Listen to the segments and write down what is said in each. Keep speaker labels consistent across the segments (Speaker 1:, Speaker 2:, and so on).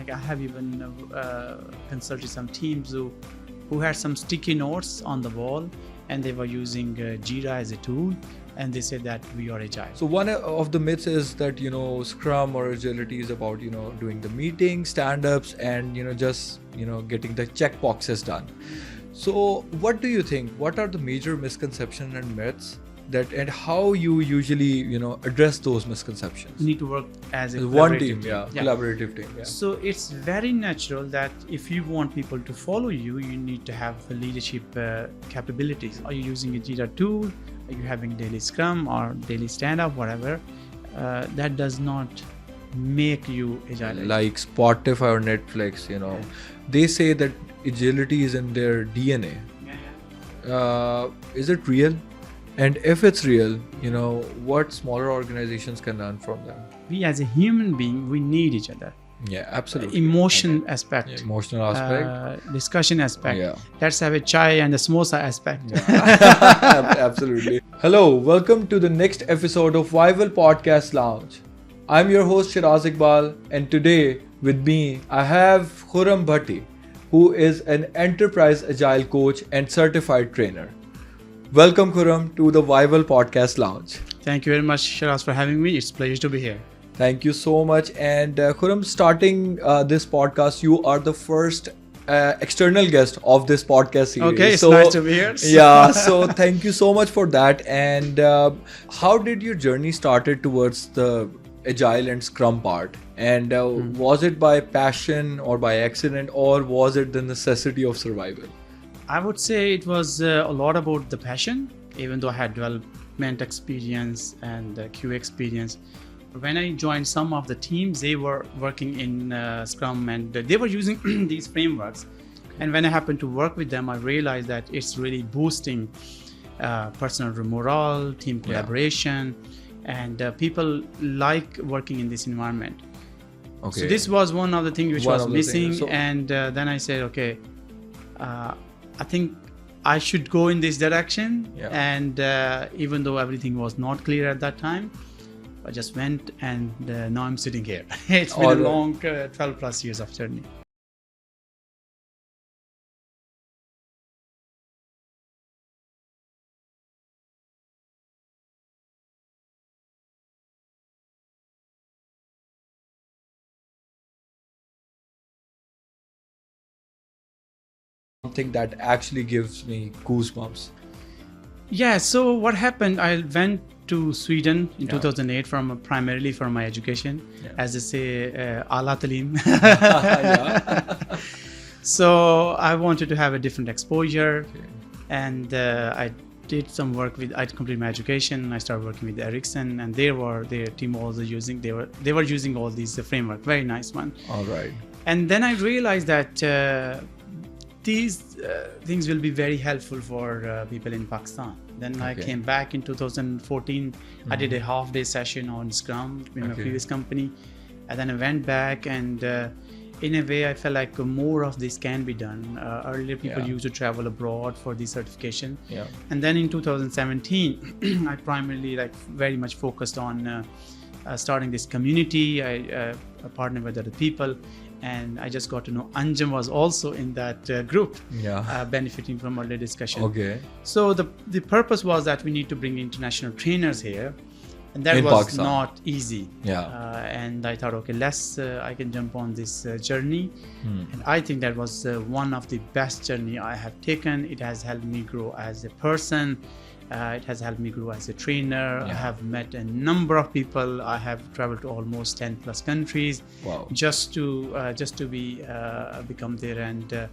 Speaker 1: Like I have even consulted some teams who had some sticky notes on the wall, and they were using Jira as a tool, and they said that we are agile.
Speaker 2: So one of the myths is that, Scrum or agility is about, doing the meetings, stand-ups, and, just, getting the check boxes done. So what do you think? What are the major misconceptions and myths and how you usually, address those misconceptions?
Speaker 1: You need to work as a
Speaker 2: one team,
Speaker 1: collaborative
Speaker 2: collaborative team. Yeah.
Speaker 1: So it's very natural that if you want people to follow you, you need to have the leadership capabilities. Are you using a Jira tool? Are you having daily Scrum or daily stand-up, whatever? That does not make you agile.
Speaker 2: Like Spotify or Netflix, they say that agility is in their DNA. Is it real? And if it's real, what smaller organizations can learn from them?
Speaker 1: We as a human being, we need each other.
Speaker 2: Yeah, absolutely.
Speaker 1: Emotional aspect.
Speaker 2: Yeah, emotional aspect.
Speaker 1: Discussion aspect.
Speaker 2: Yeah.
Speaker 1: Let's have a chai and a samosa aspect.
Speaker 2: Yeah. Absolutely. Hello, welcome to the next episode of Vaival Podcast Lounge. I'm your host Shiraz Iqbal, and today with me I have Khurram Bhatti, who is an enterprise agile coach and certified trainer. Welcome, Khurram, to the Vaival Podcast Lounge.
Speaker 1: Thank you very much, Shiraz, for having me. It's a pleasure to be here.
Speaker 2: Thank you so much. And Khurram, starting this podcast, you are the first external guest of this podcast series.
Speaker 1: Okay, it's nice to be here.
Speaker 2: Yeah, so thank you so much for that. And how did your journey started towards the Agile and Scrum part? And was it by passion or by accident, or was it the necessity of survival?
Speaker 1: I would say it was a lot about the passion, even though I had development experience and QA experience. When I joined some of the teams, they were working in Scrum and they were using these frameworks. And when I happened to work with them, I realized that it's really boosting personal morale, team collaboration, and people like working in this environment.
Speaker 2: Okay.
Speaker 1: So this was one of the things which was missing. And then I said, okay, I think I should go in this direction.
Speaker 2: Yeah.
Speaker 1: And even though everything was not clear at that time, I just went, and now I'm sitting here. It's been a long 12 plus years of journey.
Speaker 2: Something that actually gives me goosebumps.
Speaker 1: Yeah, so what happened, I went to Sweden in 2008 primarily for my education, as they say, Ala Talim. So I wanted to have a different exposure, and I did some work with, I completed my education, I started working with Ericsson, and their team also using, they were using all these framework, very nice one.
Speaker 2: All right.
Speaker 1: And then I realized that these things will be very helpful for people in Pakistan. Then I came back in 2014. I did a half-day session on Scrum in my previous company, and then I went back, and in a way I felt like more of this can be done. Earlier people used to travel abroad for the certification, and then in 2017 I primarily very much focused on starting this community. I partnered with other people, and I just got to know Anjum was also in that group, benefiting from our discussion.
Speaker 2: Okay.
Speaker 1: So the purpose was that we need to bring international trainers here, and that was Pakistan. Not easy. And I thought, okay, I can jump on this journey. And I think that was one of the best journey I have taken. It has helped me grow as a person. It has helped me grow as a trainer. I have met a number of people. I have traveled to almost 10 plus countries.
Speaker 2: Wow.
Speaker 1: Just to become there, and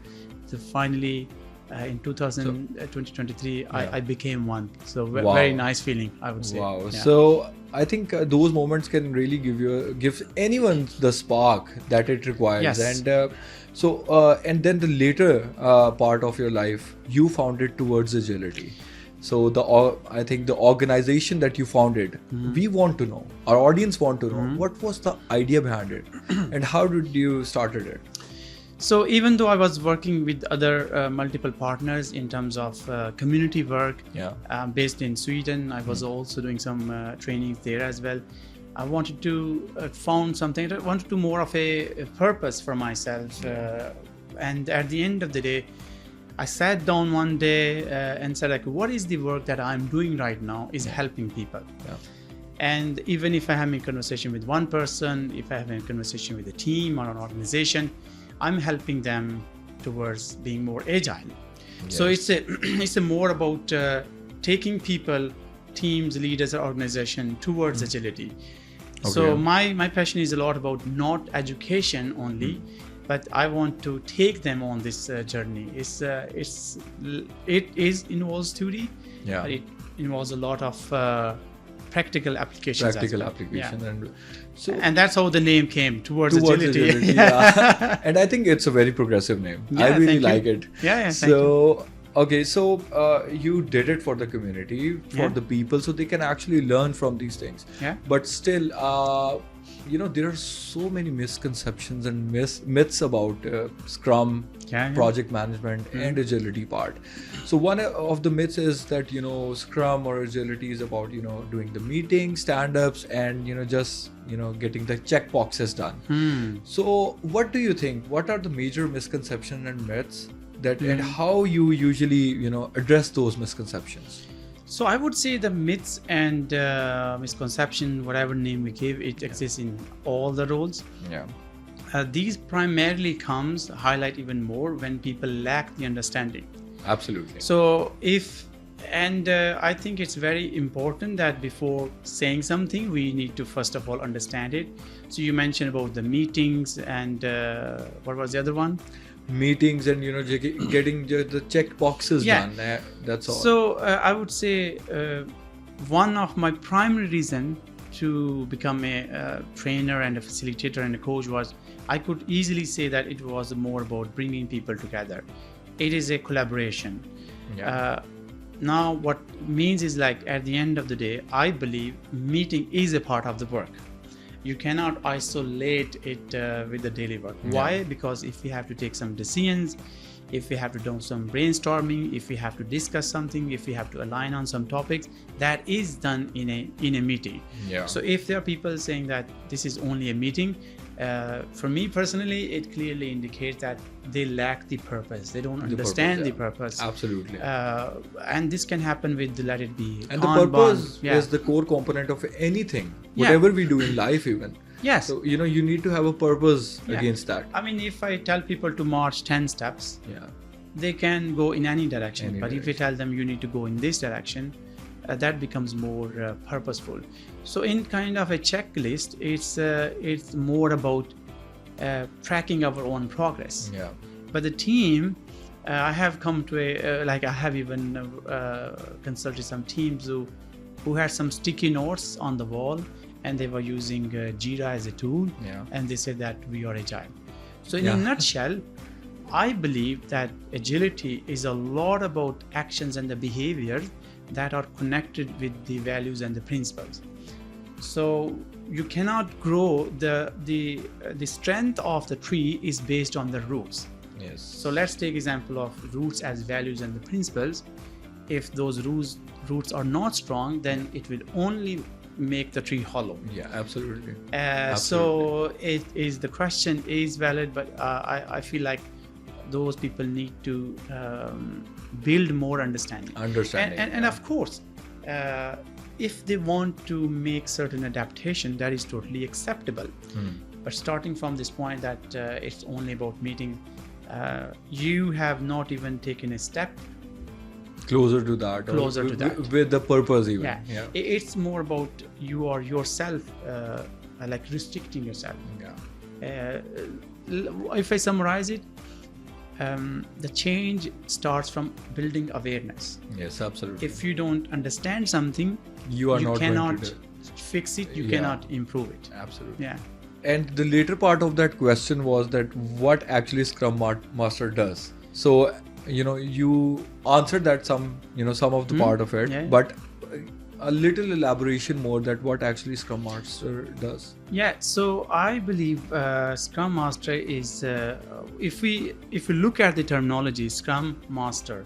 Speaker 1: finally in 2023 I became one. So very nice feeling, I would say.
Speaker 2: Wow. Yeah. So I think those moments can really give anyone the spark that it requires.
Speaker 1: Yes.
Speaker 2: And and then the later part of your life, you found it towards agility. So I think the organization that you founded, we want to know, our audience want to know, what was the idea behind it and how did you started it?
Speaker 1: So even though I was working with other multiple partners in terms of community work, based in Sweden, I was also doing some trainings there as well. I wanted to found something. I wanted to more of a purpose for myself. And at the end of the day, I sat down one day and said, like, what is the work that I'm doing right now is helping people.
Speaker 2: Yeah.
Speaker 1: And even if I have a conversation with one person, if I have a conversation with a team or an organization, I'm helping them towards being more agile. Yes. So it's a more about taking people, teams, leaders, or organization towards agility. Okay. So my passion is a lot about not education only, but I want to take them on this journey. It involves theory, but it involves a lot of practical applications. And that's how the name came, towards agility.
Speaker 2: Yeah. And I think it's a very progressive name. I really like it. So you did it for the community, for the people, so they can actually learn from these things. But still, there are so many misconceptions and myths about Scrum, project management, and agility part. So one of the myths is that Scrum or agility is about doing the meetings, stand-ups, and just getting the check boxes done. So what do you think? What are the major misconceptions and myths that and how you usually address those misconceptions?
Speaker 1: So I would say the myths and misconception, whatever name we give, it exists in all the roles. These primarily highlight even more when people lack the understanding.
Speaker 2: Absolutely.
Speaker 1: So I think it's very important that before saying something, we need to first of all understand it. So you mentioned about the meetings and what was the other one?
Speaker 2: Meetings and getting the check boxes done. That's all.
Speaker 1: So I would say one of my primary reason to become a trainer and a facilitator and a coach was I could easily say that it was more about bringing people together. It is a collaboration. Now what means is, like, at the end of the day, I believe meeting is a part of the work. You cannot isolate it with the daily work. Why? Because if we have to take some decisions, if we have to do some brainstorming, if we have to discuss something, if we have to align on some topics, that is done in a meeting. So if there are people saying that this is only a meeting, for me personally, it clearly indicates that they lack the purpose. They don't understand the purpose.
Speaker 2: Absolutely.
Speaker 1: And this can happen with let it be.
Speaker 2: And the purpose is the core component of anything, whatever we do in life even. So, you need to have a purpose against that.
Speaker 1: I mean, if I tell people to march 10 steps, they can go in any direction. If you tell them you need to go in this direction, that becomes more purposeful. So in kind of a checklist, it's more about tracking our own progress. But the team, I have come to I have even consulted some teams who had some sticky notes on the wall, and they were using Jira as a tool, and they said that we are agile. So in a nutshell, I believe that agility is a lot about actions and the behavior that are connected with the values and the principles. So you cannot grow the strength of the tree is based on the roots. So let's take example of roots as values and the principles. If those roots are not strong, then it will only make the tree hollow.
Speaker 2: Absolutely.
Speaker 1: So the question is valid, but I feel like those people need to build more understanding. And of course, if they want to make certain adaptation, that is totally acceptable. But starting from this point that it's only about meeting, you have not even taken a step
Speaker 2: closer to that with the purpose even.
Speaker 1: It's more about you are yourself like restricting yourself. If I summarize it, the change starts from building awareness.
Speaker 2: Absolutely.
Speaker 1: If you don't understand something, you cannot fix it, you cannot improve it.
Speaker 2: Absolutely. And the later part of that question was that what actually Scrum Master does. So you answered that some of the part of it, but a little elaboration more that what actually Scrum Master does.
Speaker 1: So I believe Scrum Master is if we look at the terminology Scrum Master,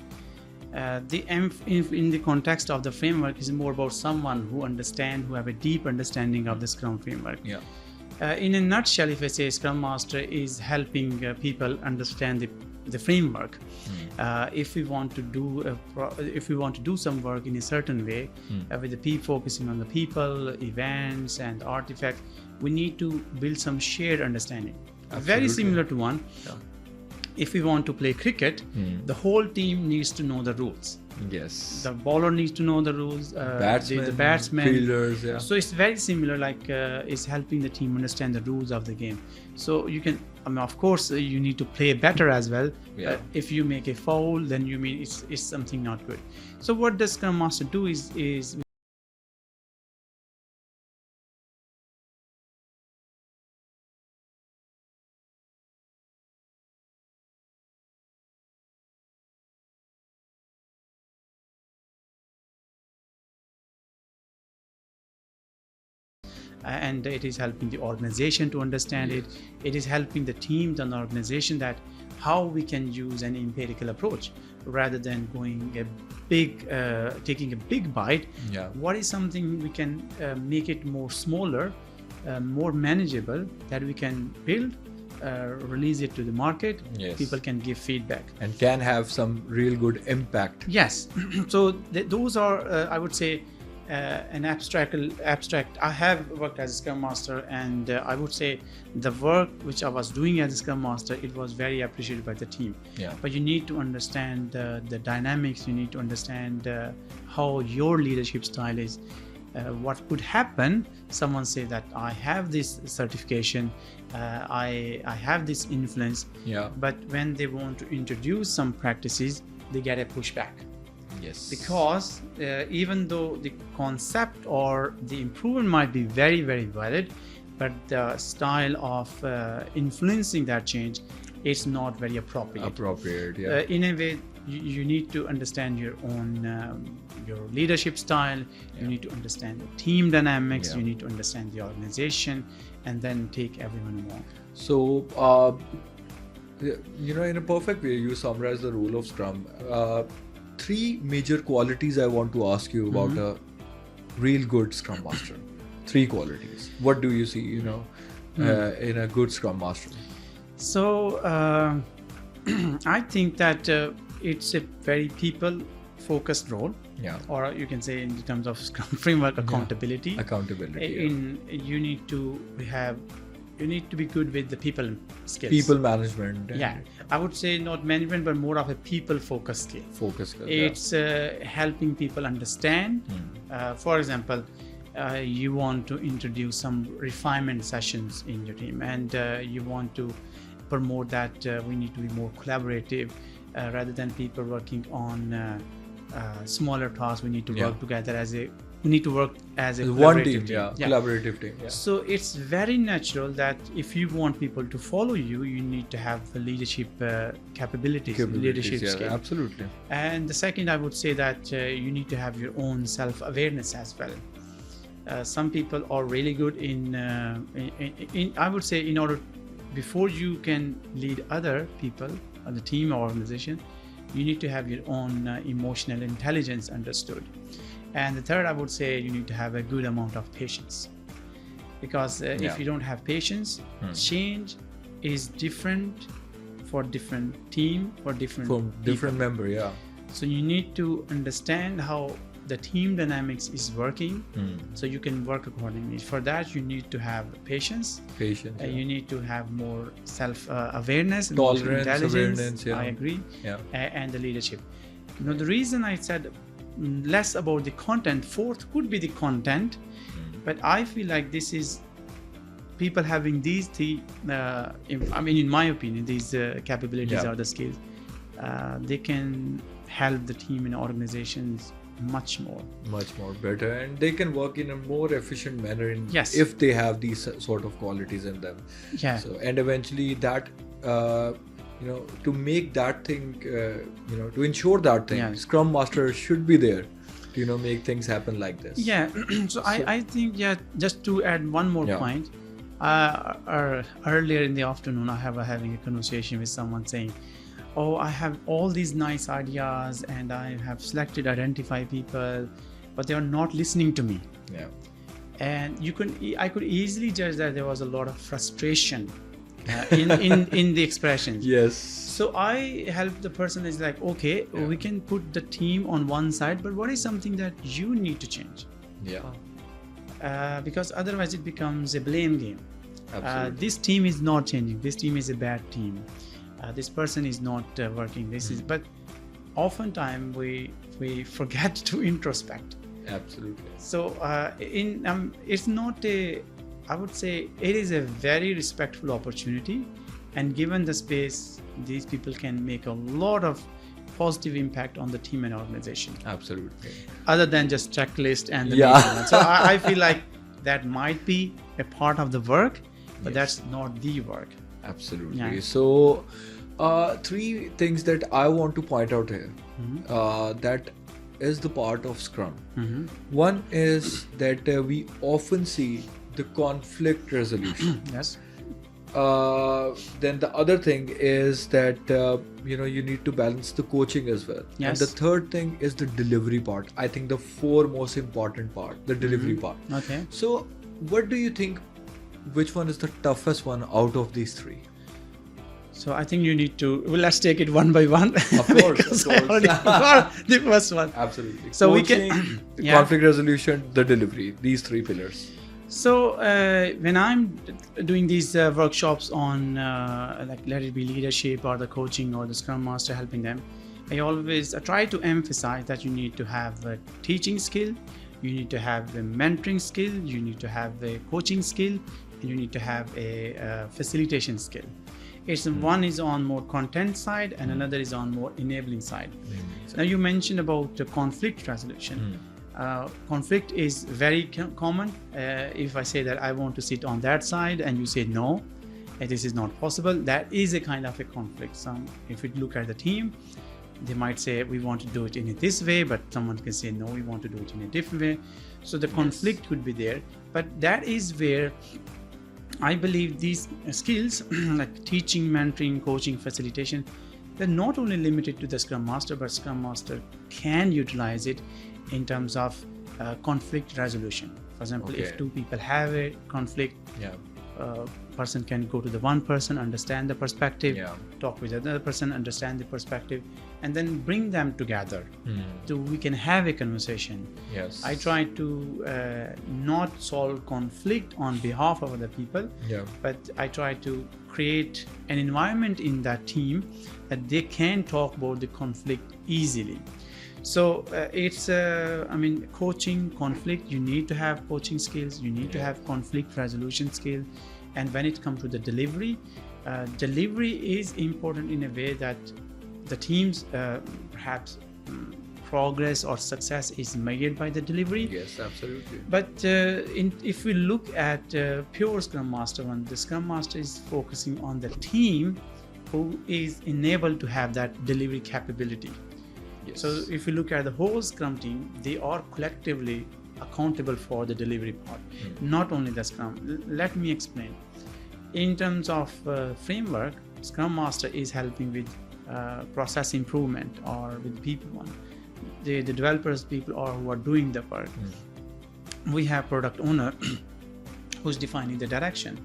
Speaker 1: In the context of the framework is more about someone who have a deep understanding of the Scrum framework.
Speaker 2: Yeah.
Speaker 1: In a nutshell, if I say Scrum Master is helping people understand the framework. If we want to do some work in a certain way, with the focusing on the people, events, and artifacts, we need to build some shared understanding. Very similar to one.
Speaker 2: Yeah.
Speaker 1: If we want to play cricket, the whole team needs to know the rules.
Speaker 2: Yes.
Speaker 1: The bowler needs to know the rules. The batsman,
Speaker 2: fielders. Yeah.
Speaker 1: So it's very similar. Like it's helping the team understand the rules of the game. So you can, of course, you need to play better as well.
Speaker 2: Yeah.
Speaker 1: If you make a foul, then you mean it's something not good. So what does Scrum Master do is and it is helping the organization to understand it. It is helping the teams and the organization that how we can use an empirical approach rather than taking a big bite.
Speaker 2: Yeah.
Speaker 1: What is something we can make it more smaller, more manageable, that we can build, release it to the market.
Speaker 2: Yes.
Speaker 1: People can give feedback
Speaker 2: And can have some real good impact.
Speaker 1: Yes. So those are, I would say, an abstract. I have worked as a Scrum Master, and I would say the work which I was doing as a Scrum Master, it was very appreciated by the team.
Speaker 2: Yeah.
Speaker 1: But you need to understand the dynamics. You need to understand how your leadership style is. What could happen? Someone say that I have this certification, I have this influence.
Speaker 2: Yeah.
Speaker 1: But when they want to introduce some practices, they get a pushback.
Speaker 2: Yes.
Speaker 1: Because even though the concept or the improvement might be very, very valid, but the style of influencing that change, it's not very appropriate.
Speaker 2: Yeah.
Speaker 1: In a way, you need to understand your own your leadership style. You need to understand the team dynamics.
Speaker 2: Yeah.
Speaker 1: You need to understand the organization, and then take everyone along.
Speaker 2: So, in a perfect way, you summarize the role of Scrum. Three major qualities I want to ask you about a real good Scrum Master. Three qualities. What do you see, in a good Scrum Master?
Speaker 1: So, I think that it's a very people-focused role.
Speaker 2: Yeah.
Speaker 1: Or you can say, in terms of Scrum framework, accountability.
Speaker 2: Accountability.
Speaker 1: You need to be good with the people skills.
Speaker 2: People management.
Speaker 1: Yeah, I would say not management, but more of a people-focused skill. It's helping people understand. For example, you want to introduce some refinement sessions in your team, and you want to promote that we need to be more collaborative rather than people working on smaller tasks. We need to work together as a
Speaker 2: one team, collaborative team. Yeah.
Speaker 1: So it's very natural that if you want people to follow you, you need to have the leadership capabilities, leadership skills.
Speaker 2: Absolutely.
Speaker 1: And the second, I would say that you need to have your own self-awareness as well. Some people are really good in I would say, in order, before you can lead other people on the team or organization, you need to have your own emotional intelligence understood. And the third, I would say, you need to have a good amount of patience, because if you don't have patience, change is different for different team, for different
Speaker 2: member. Yeah.
Speaker 1: So you need to understand how the team dynamics is working, so you can work accordingly. For that, you need to have patience. You need to have more self-awareness,
Speaker 2: tolerance,
Speaker 1: intelligence.
Speaker 2: Awareness. Yeah.
Speaker 1: I agree.
Speaker 2: Yeah.
Speaker 1: And the leadership. The reason I said less about the content, fourth could be the content, but I feel like this is people having these three, in my opinion, these capabilities or the skills, they can help the team and organizations much more
Speaker 2: better, and they can work in a more efficient manner if they have these sort of qualities in them. So, and eventually that to make that thing, to ensure that thing, Scrum Master should be there to, make things happen like this.
Speaker 1: Yeah. So I think, just to add one more point, earlier in the afternoon, I have having a conversation with someone saying, oh, I have all these nice ideas and I have identified people, but they are not listening to me.
Speaker 2: Yeah.
Speaker 1: And I could easily judge that there was a lot of frustration in the expressions.
Speaker 2: Yes.
Speaker 1: So I help the person is like, okay, we can put the team on one side, but what is something that you need to change?
Speaker 2: Yeah.
Speaker 1: Because otherwise it becomes a blame game.
Speaker 2: Absolutely.
Speaker 1: This team is not changing. This team is a bad team. This person is not working. But oftentimes we forget to introspect.
Speaker 2: Absolutely.
Speaker 1: So it's not I would say it is a very respectful opportunity, and given the space, these people can make a lot of positive impact on the team and organization.
Speaker 2: Absolutely.
Speaker 1: Other than just checklist and the
Speaker 2: Yeah.
Speaker 1: So I feel like that might be a part of the work, but that's not the work.
Speaker 2: Absolutely.
Speaker 1: Yeah.
Speaker 2: So, three things that I want to point out here that is the part of Scrum. One is that we often see the conflict resolution.
Speaker 1: Yes.
Speaker 2: Then the other thing is that you need to balance the coaching as well.
Speaker 1: Yes.
Speaker 2: And the third thing is the delivery part. I think the four most important part, the delivery part.
Speaker 1: Okay.
Speaker 2: So, what do you think? Which one is the toughest one out of these three?
Speaker 1: So I think you need to. Well, let's take it one by one.
Speaker 2: Of course,
Speaker 1: because
Speaker 2: of
Speaker 1: I
Speaker 2: course.
Speaker 1: already forgot the first one.
Speaker 2: Absolutely.
Speaker 1: So we
Speaker 2: Coaching,
Speaker 1: can-
Speaker 2: the
Speaker 1: Yeah.
Speaker 2: conflict resolution, the delivery. These three pillars.
Speaker 1: So when I'm doing these workshops on like let it be leadership or the coaching or the Scrum Master, helping them, I try to emphasize that you need to have a teaching skill, you need to have a mentoring skill, you need to have a coaching skill, and you need to have a facilitation skill. One is on more content side and another is on more enabling side. Now you mentioned about the conflict resolution. Conflict is very common. If I say that I want to sit on that side and you say no, this is not possible, that is a kind of a conflict. If you look at the team, they might say we want to do it in this way, but someone can say no, we want to do it in a different way. So the conflict could be there, but that is where I believe these skills like teaching, mentoring, coaching, facilitation, they're not only limited to the Scrum Master, but Scrum Master can utilize it in terms of conflict resolution. For example, if two people have a conflict, person can go to the one person, understand the perspective, talk with another person, understand the perspective, and then bring them together so we can have a conversation.
Speaker 2: Yes.
Speaker 1: I try to not solve conflict on behalf of other people, but I try to create an environment in that team that they can talk about the conflict easily. So it's coaching, conflict, you need to have coaching skills, you need to have conflict resolution skills. And when it comes to the delivery is important in a way that the team's perhaps progress or success is measured by the delivery.
Speaker 2: Yes, absolutely.
Speaker 1: But if we look at pure Scrum Master one, the Scrum Master is focusing on the team who is enabled to have that delivery capability.
Speaker 2: Yes.
Speaker 1: So if you look at the whole Scrum team, they are collectively accountable for the delivery part, not only the Scrum. Let me explain. In terms of framework, Scrum Master is helping with process improvement or with people, the developers, people or who are doing the work. We have product owner who's defining the direction.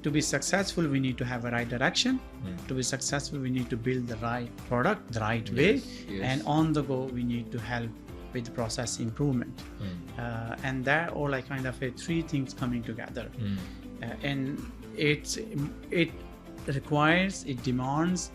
Speaker 1: To be successful, we need to have a right direction. To be successful, we need to build the right product the right way. And on the go, we need to help with process improvement. And that all like kind of three things coming together. And it demands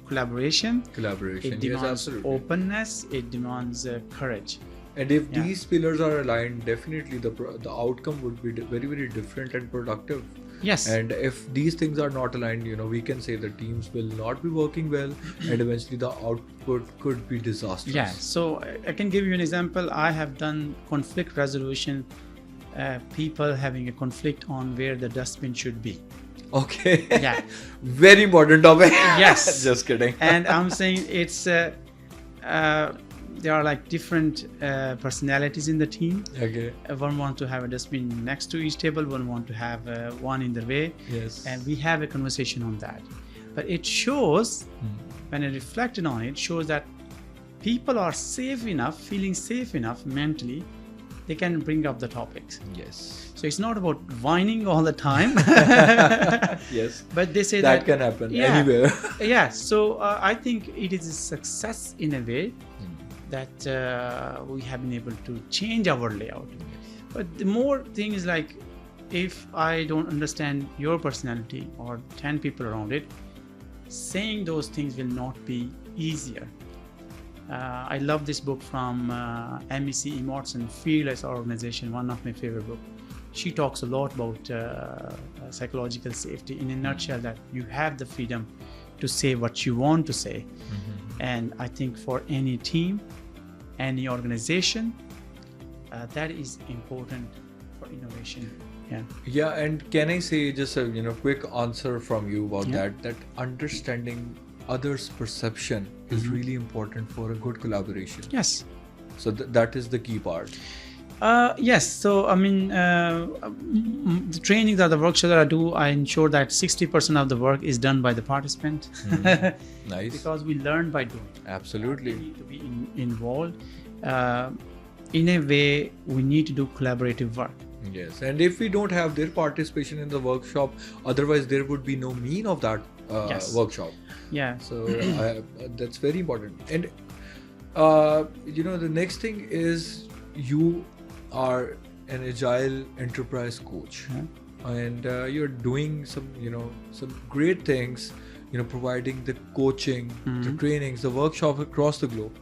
Speaker 1: collaboration. It demands openness. It demands courage.
Speaker 2: And if these pillars are aligned, definitely the outcome would be very, very different and productive.
Speaker 1: Yes.
Speaker 2: And if these things are not aligned, we can say the teams will not be working well and eventually the output could be disastrous.
Speaker 1: Yeah. So I can give you an example. I have done conflict resolution, people having a conflict on where the dustbin should be.
Speaker 2: Okay.
Speaker 1: Yeah.
Speaker 2: Very important topic.
Speaker 1: Yes.
Speaker 2: Just kidding.
Speaker 1: And I'm saying it's there are like different personalities in the team.
Speaker 2: Okay.
Speaker 1: One wants to have a dustbin next to each table, one wants to have one in the way.
Speaker 2: Yes.
Speaker 1: And we have a conversation on that. But it shows, when I reflected on it, shows that people are safe enough, feeling safe enough mentally, they can bring up the topics.
Speaker 2: Yes.
Speaker 1: So it's not about whining all the time.
Speaker 2: Yes.
Speaker 1: But they say
Speaker 2: that can happen anywhere.
Speaker 1: Yeah. So I think it is a success in a way that we have been able to change our layout. But the more thing is like, if I don't understand your personality or 10 people around it, saying those things will not be easier. I love this book from MEC Immortson, Fearless Organization, one of my favorite books. She talks a lot about psychological safety in a nutshell, that you have the freedom to say what you want to say. And I think for any team, any organization, that is important for innovation.
Speaker 2: Yeah, and can I say just a quick answer from you about that understanding others' perception is really important for a good collaboration.
Speaker 1: Yes.
Speaker 2: So that is the key part.
Speaker 1: Yes. So I mean, the trainings or the workshop that I do, I ensure that 60% of the work is done by the participant.
Speaker 2: Nice.
Speaker 1: Because we learn by doing.
Speaker 2: Absolutely.
Speaker 1: We need to be involved. In a way, we need to do collaborative work.
Speaker 2: Yes, and if we don't have their participation in the workshop, otherwise there would be no meaning of that workshop.
Speaker 1: Yeah.
Speaker 2: So that's very important. And the next thing is, you are an agile enterprise coach, and you're doing some great things, providing the coaching, the trainings, the workshops across the globe.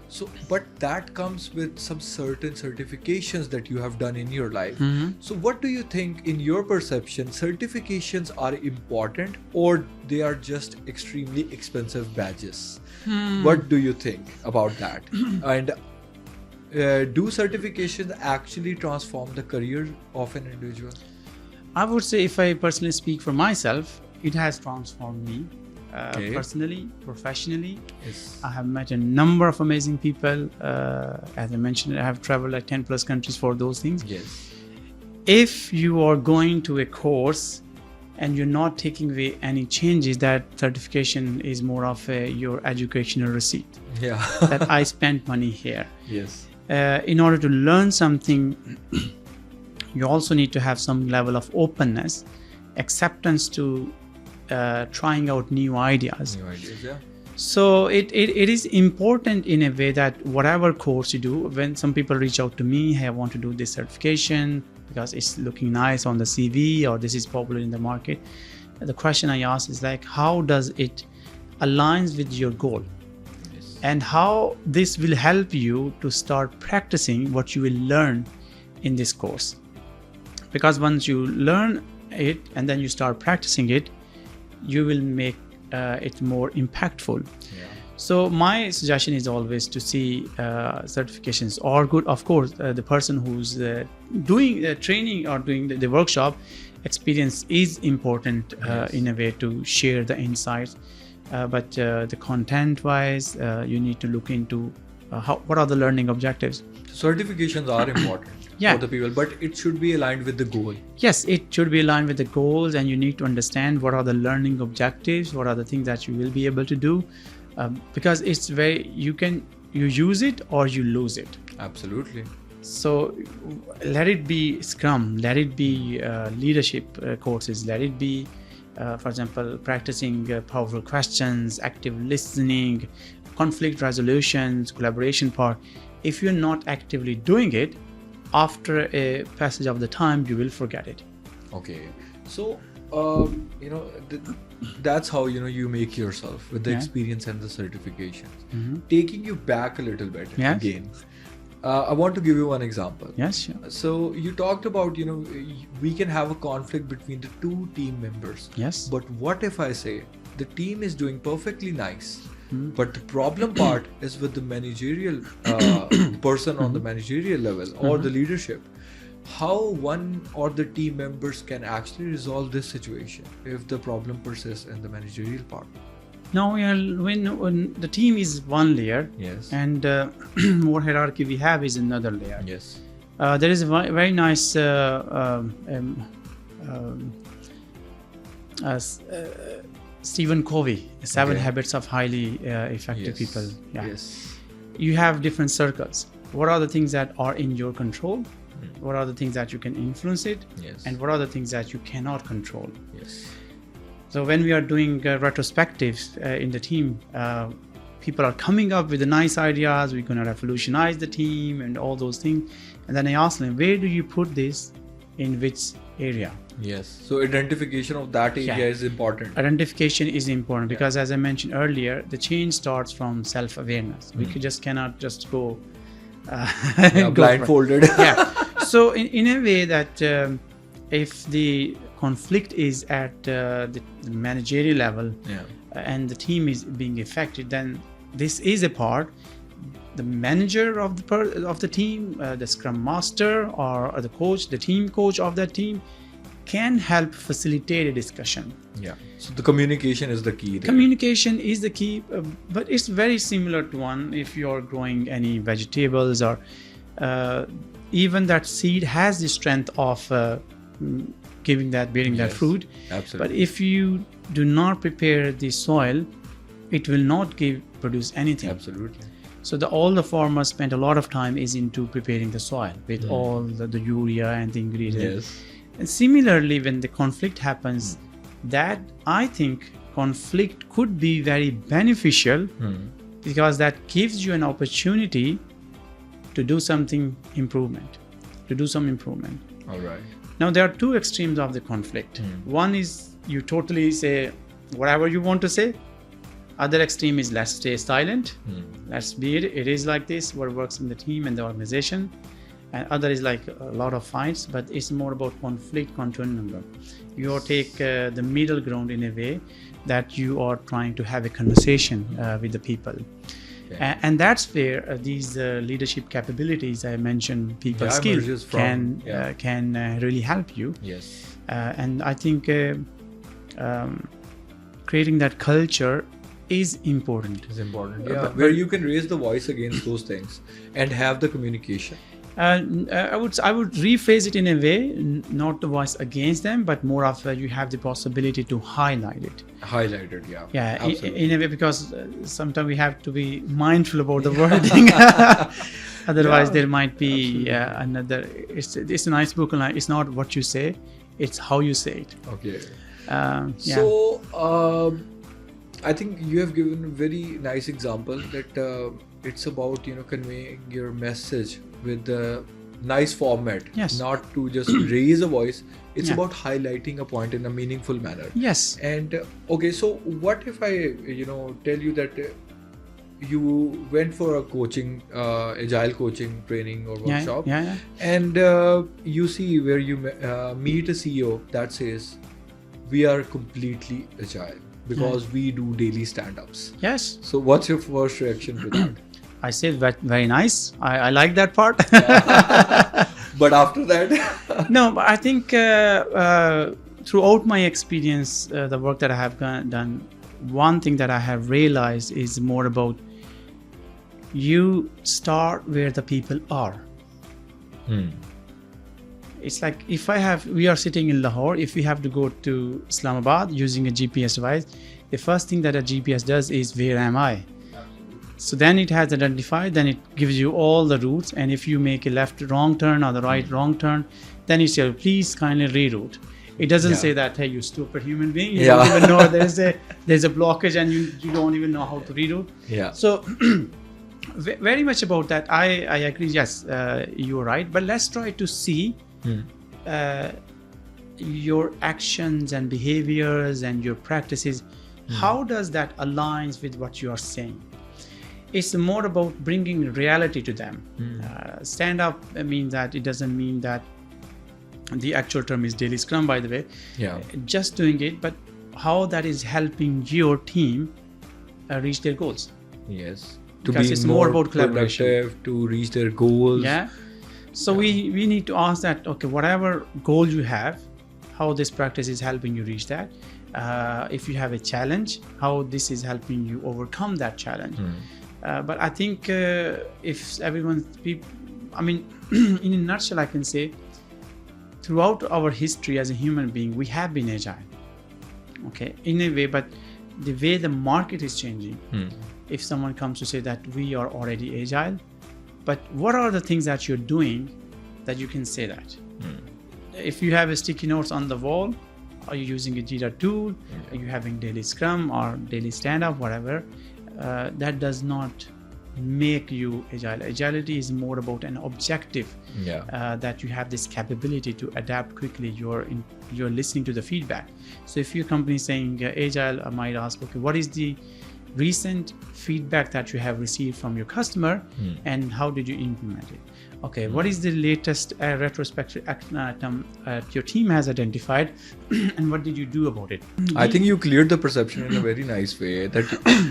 Speaker 2: So, but that comes with some certain certifications that you have done in your life. So what do you think, in your perception, certifications are important, or they are just extremely expensive badges? What do you think about that? And do certifications actually transform the career of an individual?
Speaker 1: I would say, if I personally speak for myself, it has transformed me. Personally, professionally.
Speaker 2: Yes.
Speaker 1: I have met a number of amazing people. As I mentioned, I have traveled like 10 plus countries for those things.
Speaker 2: Yes.
Speaker 1: If you are going to a course and you're not taking away any changes, that certification is more of your educational receipt.
Speaker 2: Yeah.
Speaker 1: That I spent money here.
Speaker 2: Yes.
Speaker 1: In order to learn something, you also need to have some level of openness, acceptance to trying out new ideas.
Speaker 2: Yeah.
Speaker 1: So it is important in a way that whatever course you do, when some people reach out to me, hey, I want to do this certification because it's looking nice on the CV, or this is popular in the market, the question I ask is like, how does it aligns with your goal? Yes. And how this will help you to start practicing what you will learn in this course. Because once you learn it and then you start practicing it, you will make it more impactful.
Speaker 2: Yeah.
Speaker 1: So my suggestion is always to see certifications are good. Of course, the person who's doing the training or doing the workshop experience is important in a way to share the insights. But the content-wise, you need to look into what are the learning objectives.
Speaker 2: Certifications are important. For the people, but it should be aligned with the goal. Yes,
Speaker 1: it should be aligned with the goals, and you need to understand what are the learning objectives, what are the things that you will be able to do, because it's very, you use it or you lose it.
Speaker 2: Absolutely.
Speaker 1: So let it be Scrum, let it be leadership courses, let it be, for example, practicing powerful questions, active listening, conflict resolutions, collaboration part. If you're not actively doing it, after a passage of the time, you will forget it.
Speaker 2: Okay. So, that's how, you make yourself with the experience and the certifications. Taking you back a little bit again, I want to give you one example.
Speaker 1: Yes, sure.
Speaker 2: So you talked about, we can have a conflict between the two team members.
Speaker 1: Yes.
Speaker 2: But what if I say the team is doing perfectly nice, but the problem part is with the managerial person on the managerial level or the leadership? How one or the team members can actually resolve this situation if the problem persists in the managerial part?
Speaker 1: Now, when the team is one layer,
Speaker 2: yes,
Speaker 1: and more hierarchy we have is another layer.
Speaker 2: Yes.
Speaker 1: There is a very nice Stephen Covey, Seven
Speaker 2: Okay.
Speaker 1: Habits of Highly Effective
Speaker 2: Yes.
Speaker 1: People. Yeah.
Speaker 2: Yes.
Speaker 1: You have different circles. What are the things that are in your control? What are the things that you can influence it?
Speaker 2: Yes.
Speaker 1: And what are the things that you cannot control?
Speaker 2: Yes.
Speaker 1: So when we are doing retrospectives in the team, people are coming up with the nice ideas. We're going to revolutionize the team and all those things. And then I ask them, where do you put this in which area?
Speaker 2: Yes. So identification of that area
Speaker 1: Yeah.
Speaker 2: is important.
Speaker 1: Identification is important because, as I mentioned earlier, the change starts from self-awareness. We just cannot just go
Speaker 2: Yeah,
Speaker 1: go for it.
Speaker 2: blindfolded.
Speaker 1: Yeah. So in a way that if the conflict is at the managerial level
Speaker 2: Yeah.
Speaker 1: and the team is being affected, then this is a part. The manager of the team, the Scrum Master or the coach, the team coach of that team, can help facilitate a discussion.
Speaker 2: Yeah. So the communication is the key there.
Speaker 1: Communication is the key, but it's very similar to one if you're growing any vegetables or even that seed has the strength of bearing that
Speaker 2: Yes.
Speaker 1: fruit.
Speaker 2: Absolutely.
Speaker 1: But if you do not prepare the soil, it will not produce anything.
Speaker 2: Absolutely.
Speaker 1: So all the farmers spent a lot of time is into preparing the soil with all the urea and the ingredients.
Speaker 2: Yes.
Speaker 1: And similarly, when the conflict happens, that I think conflict could be very beneficial because that gives you an opportunity to do some improvement.
Speaker 2: All right.
Speaker 1: Now, there are two extremes of the conflict. One is you totally say whatever you want to say. Other extreme is let's stay silent. Let's be it is like this, what works in the team and the organization. And other is like a lot of fights, but it's more about conflict continuum. You take the middle ground in a way that you are trying to have a conversation with the people.
Speaker 2: Okay.
Speaker 1: And that's where these leadership capabilities I mentioned, people skills
Speaker 2: emerges from-
Speaker 1: can really help you.
Speaker 2: Yes.
Speaker 1: And I think creating that culture is important.
Speaker 2: It's important. Yeah. Where you can raise the voice against those things and have the communication.
Speaker 1: I would rephrase it in a way, not the voice against them, but more of you have the possibility to highlight it.
Speaker 2: Highlighted, yeah.
Speaker 1: Yeah,
Speaker 2: Absolutely.
Speaker 1: in a way, because sometimes we have to be mindful about the wording. Otherwise, there might be another. It's a nice book, and it's not what you say, it's how you say it.
Speaker 2: Okay.
Speaker 1: Yeah.
Speaker 2: So, I think you have given a very nice example that it's about conveying your message with a nice format.
Speaker 1: Yes.
Speaker 2: Not to just raise a voice. It's
Speaker 1: Yeah.
Speaker 2: about highlighting a point in a meaningful manner.
Speaker 1: Yes.
Speaker 2: And okay, so what if I tell you that you went for a coaching, agile coaching training or workshop,
Speaker 1: Yeah.
Speaker 2: and you see where you meet a CEO that says, we are completely agile because we do daily stand-ups.
Speaker 1: Yes.
Speaker 2: So what's your first reaction to that?
Speaker 1: I said that very nice. I like that part.
Speaker 2: But after that?
Speaker 1: No, but I think throughout my experience, the work that I have done, one thing that I have realized is more about you start where the people are. It's like we are sitting in Lahore, if we have to go to Islamabad using a GPS device, the first thing that a GPS does is where am I? So then it has identified, then it gives you all the routes, and if you make a left wrong turn or the right wrong turn, then it says please kindly reroute. It doesn't say that, hey, you stupid human being, you don't even know there's a blockage and you don't even know how to reroute.
Speaker 2: Yeah.
Speaker 1: So very much about that, I agree. Yes, you're right, but let's try to see your actions and behaviors and your practices. How does that aligns with what you are saying? It's more about bringing reality to them. Stand up means that it doesn't mean that the actual term is daily scrum, by the way.
Speaker 2: Yeah.
Speaker 1: Just doing it, but how that is helping your team reach their goals.
Speaker 2: Yes.
Speaker 1: Because it's more about collaboration.
Speaker 2: Productive, to reach their goals.
Speaker 1: Yeah. So we need to ask that, okay, whatever goal you have, how this practice is helping you reach that. If you have a challenge, how this is helping you overcome that challenge. But I think if in a nutshell, I can say throughout our history as a human being, we have been agile. Okay, in a way, but the way the market is changing. If someone comes to say that we are already agile, but what are the things that you're doing that you can say that? If you have a sticky notes on the wall, are you using a Jira tool? Are you having daily Scrum or daily stand-up, whatever? That does not make you agile. Agility is more about an objective, that you have this capability to adapt quickly. You're listening to the feedback. So if your company is saying agile, I might ask, okay, what is the recent feedback that you have received from your customer and how did you implement it? Okay, what is the latest retrospective item your team has identified and what did you do about it?
Speaker 2: I think you cleared the perception in a very nice way that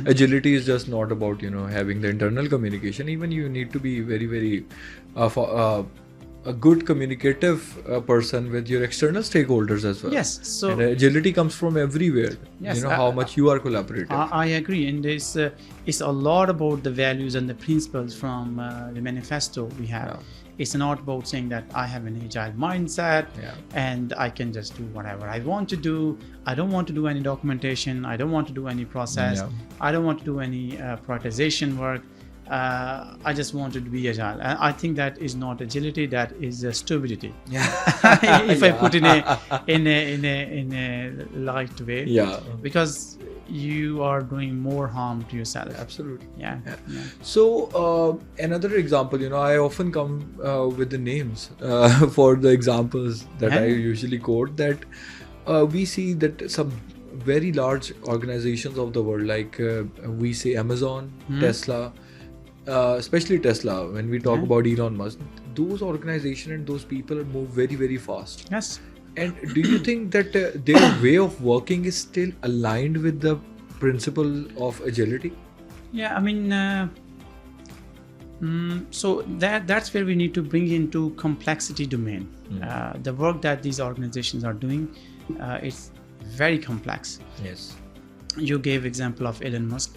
Speaker 2: agility is just not about, having the internal communication. Even you need to be very, very a good communicative person with your external stakeholders as well.
Speaker 1: Yes. So
Speaker 2: and agility comes from everywhere.
Speaker 1: Yes,
Speaker 2: How much you are collaborative.
Speaker 1: I agree, and it's a lot about the values and the principles from the manifesto we have. It's not about saying that I have an agile mindset and I can just do whatever I want to do. I don't want to do any documentation. I don't want to do any process. I don't want to do any prioritization work. I just wanted to be agile. I think that is not agility. That is stupidity. If I put in a light way. Because you are doing more harm to yourself.
Speaker 2: Absolutely.
Speaker 1: Yeah.
Speaker 2: So another example, I often come with the names for the examples that I usually quote. That we see that some very large organizations of the world, like we say Amazon, Tesla. Especially Tesla, when we talk about Elon Musk, those organizations and those people move very, very fast.
Speaker 1: Yes.
Speaker 2: And do you think that their way of working is still aligned with the principle of agility?
Speaker 1: Yeah, I mean, so that's where we need to bring into complexity domain. The work that these organizations are doing, it's very complex.
Speaker 2: Yes.
Speaker 1: You gave example of Elon Musk.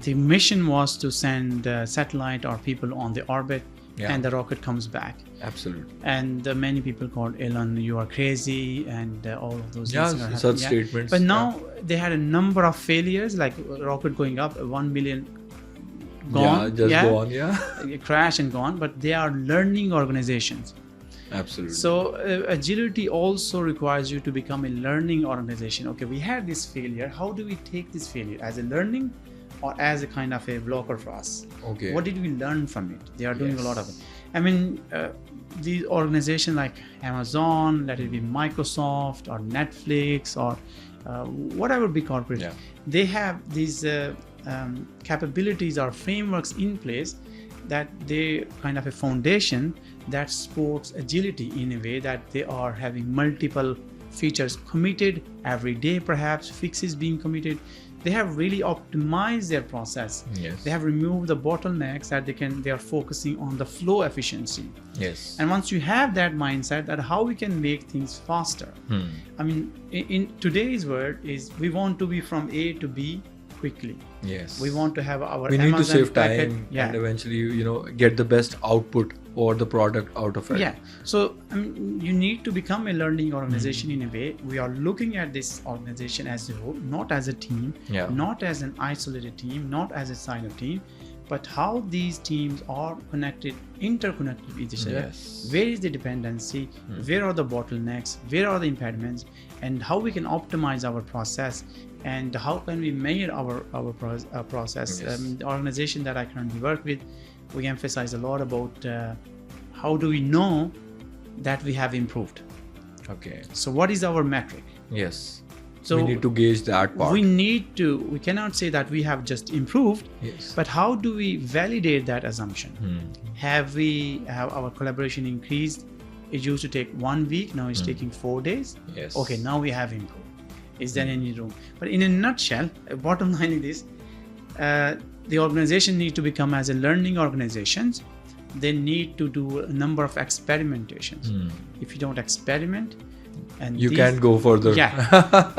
Speaker 1: The mission was to send satellite or people on the orbit, and the rocket comes back.
Speaker 2: Absolutely.
Speaker 1: And many people called Elon, you are crazy, and all of those things are
Speaker 2: such statements.
Speaker 1: But now they had a number of failures, like rocket going up, 1 million gone.
Speaker 2: Gone.
Speaker 1: Crash and gone. But they are learning organizations.
Speaker 2: Absolutely.
Speaker 1: So agility also requires you to become a learning organization. Okay, we had this failure. How do we take this failure? As a learning or as a kind of a blocker for us?
Speaker 2: Okay.
Speaker 1: What did we learn from it? They are doing a lot of it. I mean, these organizations like Amazon, let it be Microsoft or Netflix or whatever big corporate, they have these capabilities or frameworks in place that they kind of a foundation that supports agility in a way that they are having multiple features committed every day, perhaps fixes being committed. They have really optimized their process. They have removed the bottlenecks that they are focusing on the flow efficiency. And once you have that mindset, that how we can make things faster. I mean, in today's world is we want to be from A to B quickly. We want to have our
Speaker 2: we
Speaker 1: Amazon
Speaker 2: need to save
Speaker 1: packet,
Speaker 2: time and eventually get the best output or the product out of it.
Speaker 1: So I mean, you need to become a learning organization in a way. We are looking at this organization as a whole, not as a team, not as an isolated team, not as a silo team, but how these teams are interconnected with each other. Where is the dependency? Where are the bottlenecks? Where are the impediments? And how we can optimize our process, and how can we measure our process. The organization that I currently work with, we emphasize a lot about how do we know that we have improved. So what is our metric? So
Speaker 2: we need to gauge that part.
Speaker 1: We cannot say that we have just improved, but how do we validate that assumption? Have our collaboration increased? It used to take 1 week, now it's taking 4 days. Okay, now we have improved. Is there any room? But in a nutshell, bottom line is this, the organization needs to become as a learning organizations. They need to do a number of experimentations. If you don't experiment, and
Speaker 2: you can't go further.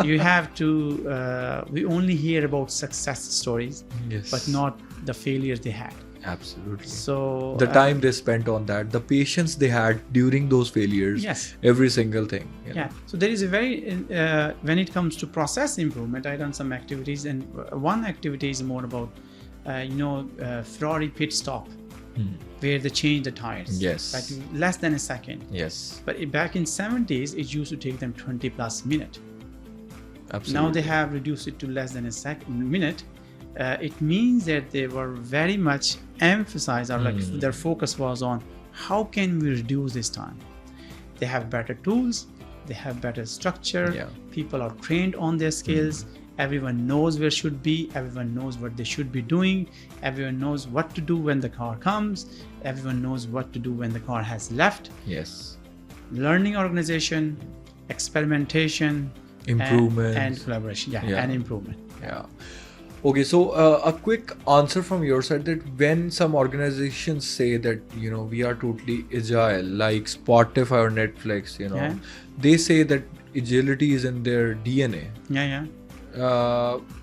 Speaker 1: You have to we only hear about success stories, but not the failures they had.
Speaker 2: Absolutely.
Speaker 1: So
Speaker 2: the time they spent on that, the patience they had during those failures,
Speaker 1: yes,
Speaker 2: every single thing.
Speaker 1: Yeah. So there is a very when it comes to process improvement, I done some activities, and one activity is more about Ferrari pit stop, where they change the tires.
Speaker 2: Yes.
Speaker 1: Like less than a second.
Speaker 2: Yes.
Speaker 1: But back in 70s, it used to take them 20 plus minutes.
Speaker 2: Absolutely.
Speaker 1: Now they have reduced it to less than a minute. It means that they were very much emphasized, or like their focus was on how can we reduce this time. They have better tools, they have better structure, people are trained on their skills, everyone knows where should be, everyone knows what they should be doing, everyone knows what to do when the car comes, everyone knows what to do when the car has left.
Speaker 2: Yes.
Speaker 1: Learning organization, experimentation,
Speaker 2: improvement
Speaker 1: and collaboration, and improvement.
Speaker 2: Okay, so a quick answer from your side, that when some organizations say that we are totally agile, like Spotify or Netflix, they say that agility is in their DNA.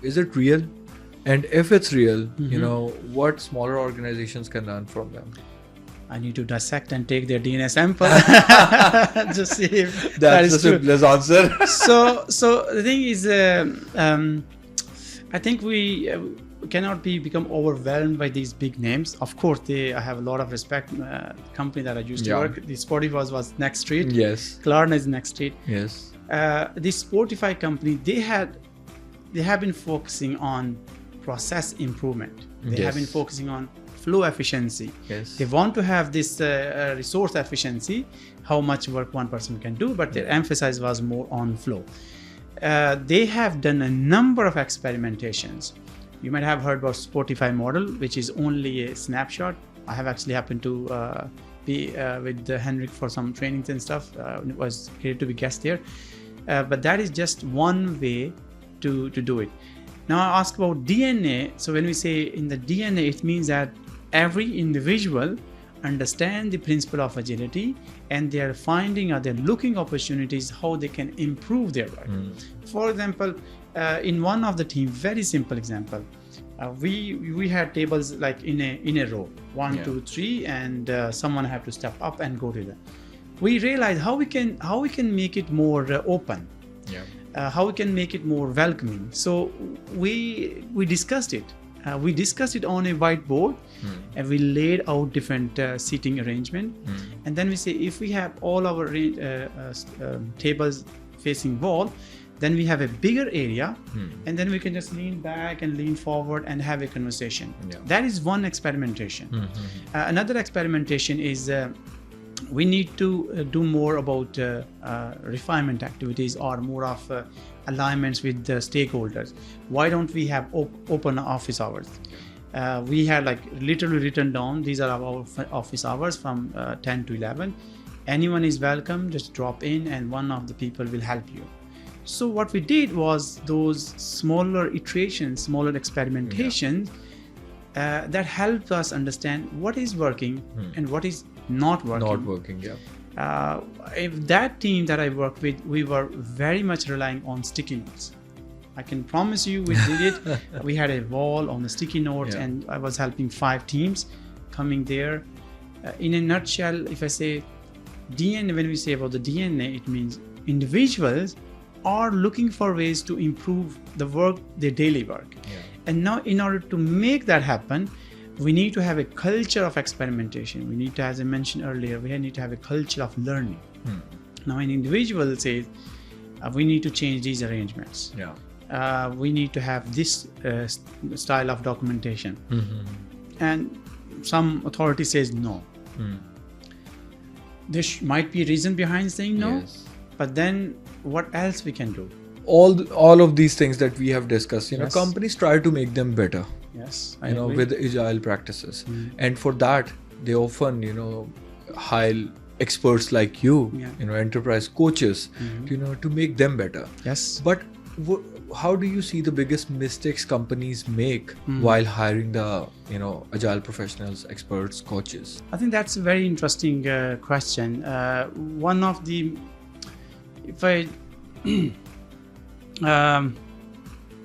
Speaker 2: Is it real? And if it's real, what smaller organizations can learn from them?
Speaker 1: I need to dissect and take their DNA sample to see if
Speaker 2: that's the simplest answer.
Speaker 1: So the thing is, I think we cannot become overwhelmed by these big names. Of course, I have a lot of respect. Company that I used to work, the Spotify was next street.
Speaker 2: Yes.
Speaker 1: Klarna is next street.
Speaker 2: Yes.
Speaker 1: The Spotify company, they have been focusing on process improvement. They have been focusing on flow efficiency.
Speaker 2: Yes.
Speaker 1: They want to have this resource efficiency, how much work one person can do, but their emphasis was more on flow. They have done a number of experimentations. You might have heard about Spotify model, which is only a snapshot. I have actually happened to be with Henrik for some trainings and stuff. It was great to be guest there. But that is just one way to do it. Now I asked about DNA. So when we say in the DNA, it means that every individual understand the principle of agility, and they are finding or they're looking opportunities how they can improve their work. For example, in one of the team, very simple example, we had tables like in a row, 1, 2, 3, and someone have to step up and go to them. We realized how we can make it more open, how we can make it more welcoming. So we discussed it. We discussed it on a whiteboard, and we laid out different seating arrangement. And then we say, if we have all our tables facing wall, then we have a bigger area, and then we can just lean back and lean forward and have a conversation. That is one experimentation. Another experimentation is we need to do more about refinement activities, or more of alignments with the stakeholders. Why don't we have open office hours? We had like literally written down, these are our office hours from 10 to 11. Anyone is welcome, just drop in and one of the people will help you. So what we did was those smaller iterations, smaller experimentations that helped us understand what is working and what is not working. If that team that I worked with, we were very much relying on sticky notes. I can promise you we did it. We had a wall on the sticky notes, and I was helping 5 teams coming there. In a nutshell, if I say DNA, when we say about the DNA, it means individuals are looking for ways to improve the work, their daily work. And now in order to make that happen, we need to have a culture of experimentation. We need to, as I mentioned earlier, we need to have a culture of learning. Now an individual says, we need to change these arrangements. We need to have this style of documentation. And some authority says no. There might be a reason behind saying no, but then what else we can do?
Speaker 2: All of these things that we have discussed, companies try to make them better.
Speaker 1: I agree.
Speaker 2: With agile practices, and for that they often hire experts like you, enterprise coaches, to make them better. But how do you see the biggest mistakes companies make while hiring the agile professionals, experts, coaches?
Speaker 1: I think that's a very interesting question. One of the,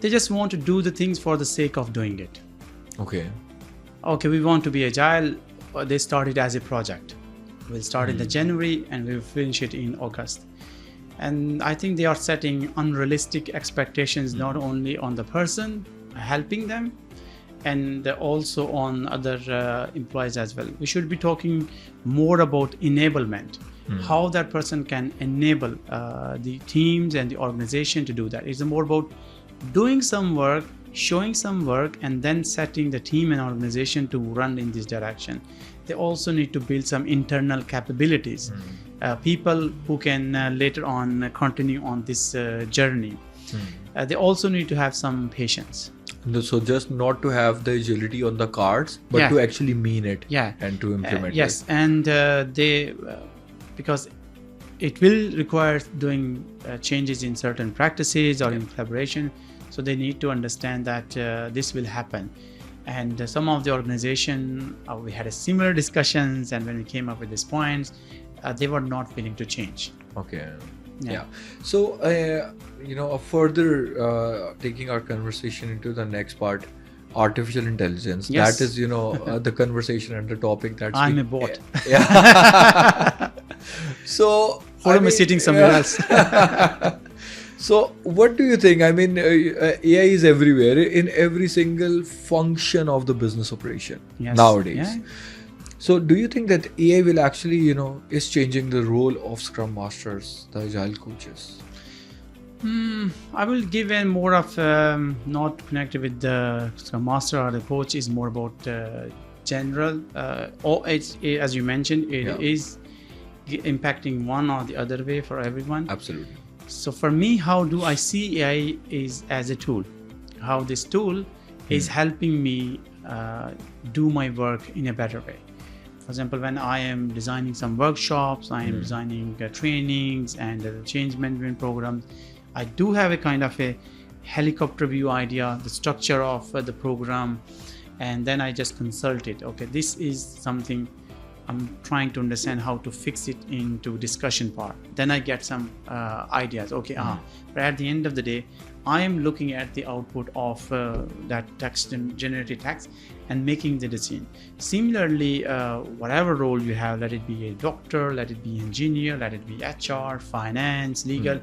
Speaker 1: they just want to do the things for the sake of doing it.
Speaker 2: Okay.
Speaker 1: okay, we want to be agile. They started as a project. We'll start in the January and we'll finish it in August. And I think they are setting unrealistic expectations not only on the person helping them, and also on other employees as well. We should be talking more about enablement, how that person can enable the teams and the organization to do that. It's more about doing some work, showing some work, and then setting the team and organization to run in this direction. They also need to build some internal capabilities, people who can later on continue on this journey. They also need to have some patience.
Speaker 2: So just not to have the agility on the cards, but to actually mean it and to implement
Speaker 1: yes.
Speaker 2: it.
Speaker 1: And they, because it will require doing changes in certain practices or in collaboration. So they need to understand that this will happen. And some of the organization, we had a similar discussions, and when we came up with these points, they were not willing to change.
Speaker 2: Okay. Yeah. So, further taking our conversation into the next part, artificial intelligence.
Speaker 1: Yes.
Speaker 2: That is, the conversation and the topic that's...
Speaker 1: I'm a bot.
Speaker 2: Yeah. So...
Speaker 1: Khurram is sitting somewhere else.
Speaker 2: So, what do you think? I mean, AI is everywhere, in every single function of the business operation nowadays.
Speaker 1: Yeah.
Speaker 2: So, do you think that AI will actually, is changing the role of Scrum Masters, the Agile coaches?
Speaker 1: I will give a more of not connected with the Scrum Master or the coach. Is more about general. As you mentioned, it is impacting one or the other way for everyone.
Speaker 2: Absolutely.
Speaker 1: So for me, how do I see AI is as a tool? How this tool is helping me do my work in a better way. For example, when I am designing some workshops, I am designing trainings and change management programs, I do have a kind of a helicopter view idea, the structure of the program, and then I just consult it. Okay, this is something I'm trying to understand how to fix it into discussion part. Then I get some ideas. Okay, but at the end of the day, I am looking at the output of that text and generated text and making the decision. Similarly, whatever role you have, let it be a doctor, let it be engineer, let it be HR, finance, legal,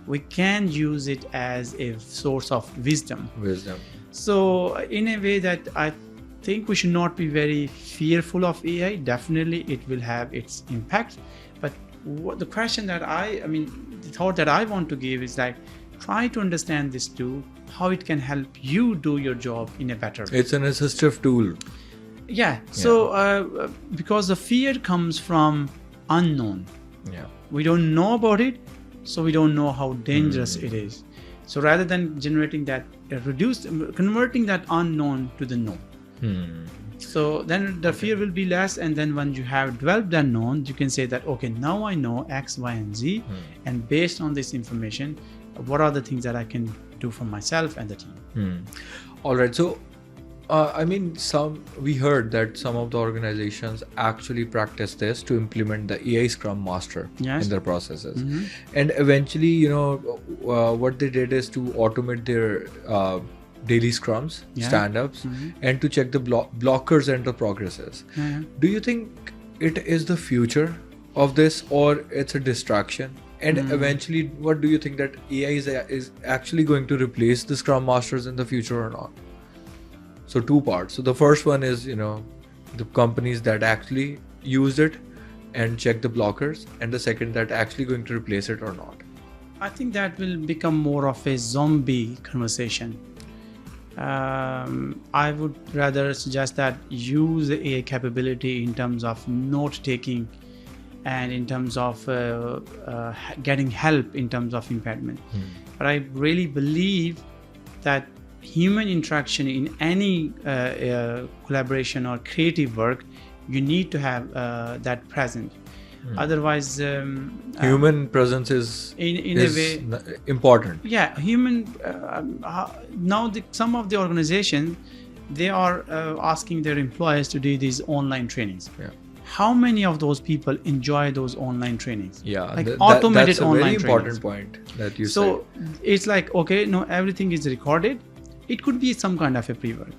Speaker 1: we can use it as a source of wisdom. So in a way that I think we should not be very fearful of AI. Definitely it will have its impact. But the question that the thought that I want to give is like, try to understand this tool, how it can help you do your job in a better way.
Speaker 2: It's an assistive tool.
Speaker 1: So because the fear comes from unknown. We don't know about it, so we don't know how dangerous it is. So rather than generating that, converting that unknown to the known. So then the fear will be less, and then when you have developed that known, you can say that, okay, now I know X, Y, and Z, and based on this information, what are the things that I can do for myself and the team?
Speaker 2: All right. So, we heard that some of the organizations actually practice this to implement the AI Scrum Master in their processes. And eventually, what they did is to automate their daily scrums, stand-ups, and to check the blockers and the progresses. Do you think it is the future of this, or it's a distraction? And eventually, what do you think, that AI is actually going to replace the Scrum Masters in the future or not? So 2 parts. So the first one is, the companies that actually use it and check the blockers, and the second, that actually going to replace it or not.
Speaker 1: I think that will become more of a zombie conversation. I would rather suggest that use the AI capability in terms of note taking and in terms of getting help in terms of impairment. But I really believe that human interaction in any collaboration or creative work, you need to have that present. Otherwise,
Speaker 2: human presence is
Speaker 1: in a way
Speaker 2: important.
Speaker 1: Human. Now, some of the organizations, they are asking their employees to do these online trainings. How many of those people enjoy those online trainings? Automated
Speaker 2: that's a
Speaker 1: online
Speaker 2: very important
Speaker 1: trainings.
Speaker 2: point that you said.
Speaker 1: So it's like, okay, no, everything is recorded. It could be some kind of a pre-work.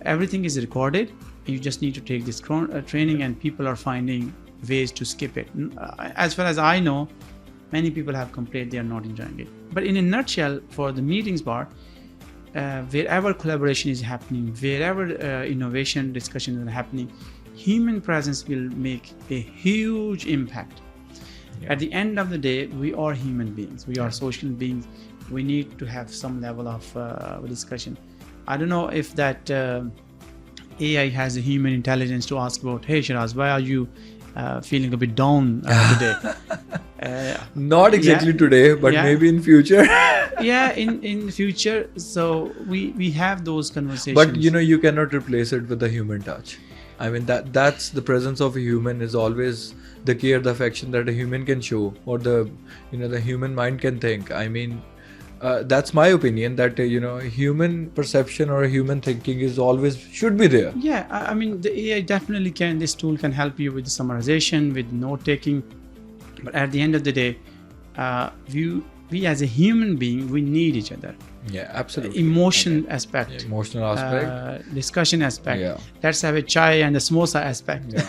Speaker 1: Everything is recorded. You just need to take this training, and people are finding ways to skip it. As far as I know, many people have complained they are not enjoying it. But in a nutshell, for the meetings part, wherever collaboration is happening, wherever innovation discussions are happening, human presence will make a huge impact. At the end of the day, we are human beings. We are social beings. We need to have some level of discussion. I don't know if that AI has a human intelligence to ask about, hey Shiraz, why are you feeling a bit down today?
Speaker 2: Not exactly today, but maybe in future.
Speaker 1: in future. So we have those conversations.
Speaker 2: But you cannot replace it with the human touch. I mean, that's the presence of a human is always the care, the affection that a human can show, or the human mind can think. I mean, that's my opinion, that human perception or human thinking is always should be there.
Speaker 1: Yeah, I mean, the AI definitely can. This tool can help you with summarization, with note taking. But at the end of the day, we as a human being, we need each other.
Speaker 2: Yeah, absolutely.
Speaker 1: Emotional aspect.
Speaker 2: Emotional aspect.
Speaker 1: Discussion aspect.
Speaker 2: Yeah.
Speaker 1: Let's have a chai and a samosa aspect.
Speaker 2: Yeah.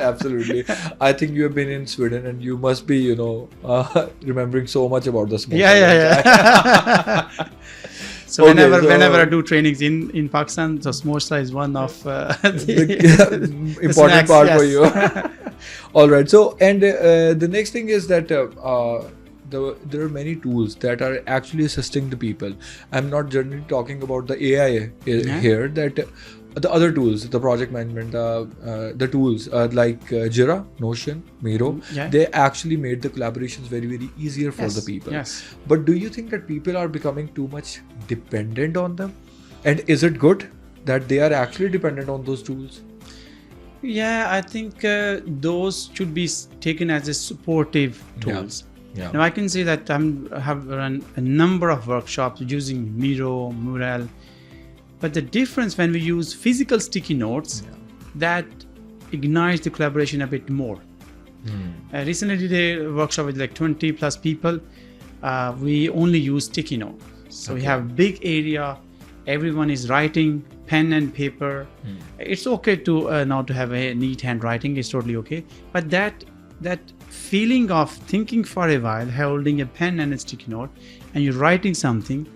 Speaker 2: Absolutely. I think you have been in Sweden and you must be, remembering so much about the samosa.
Speaker 1: Yeah. So whenever I do trainings in Pakistan, so samosa is one of
Speaker 2: the important
Speaker 1: snacks,
Speaker 2: part
Speaker 1: yes.
Speaker 2: for you. All right. So, and the next thing is that there are many tools that are actually assisting the people. I'm not generally talking about the AI here, that the other tools, the project management, the tools like Jira, Notion, Miro, they actually made the collaborations very, very easier for the people.
Speaker 1: Yes.
Speaker 2: But do you think that people are becoming too much dependent on them? And is it good that they are actually dependent on those tools?
Speaker 1: Yeah, I think those should be taken as a supportive tools.
Speaker 2: Yeah.
Speaker 1: Now I can say that I have run a number of workshops using Miro, Mural, but the difference when we use physical sticky notes, that ignites the collaboration a bit more. Recently did a workshop with like 20 plus people. We only use sticky note. So we have big area. Everyone is writing, pen and paper. It's okay to now to have a neat handwriting. It's totally okay. But that feeling of thinking for a while, holding a pen and a sticky note, and you're writing something,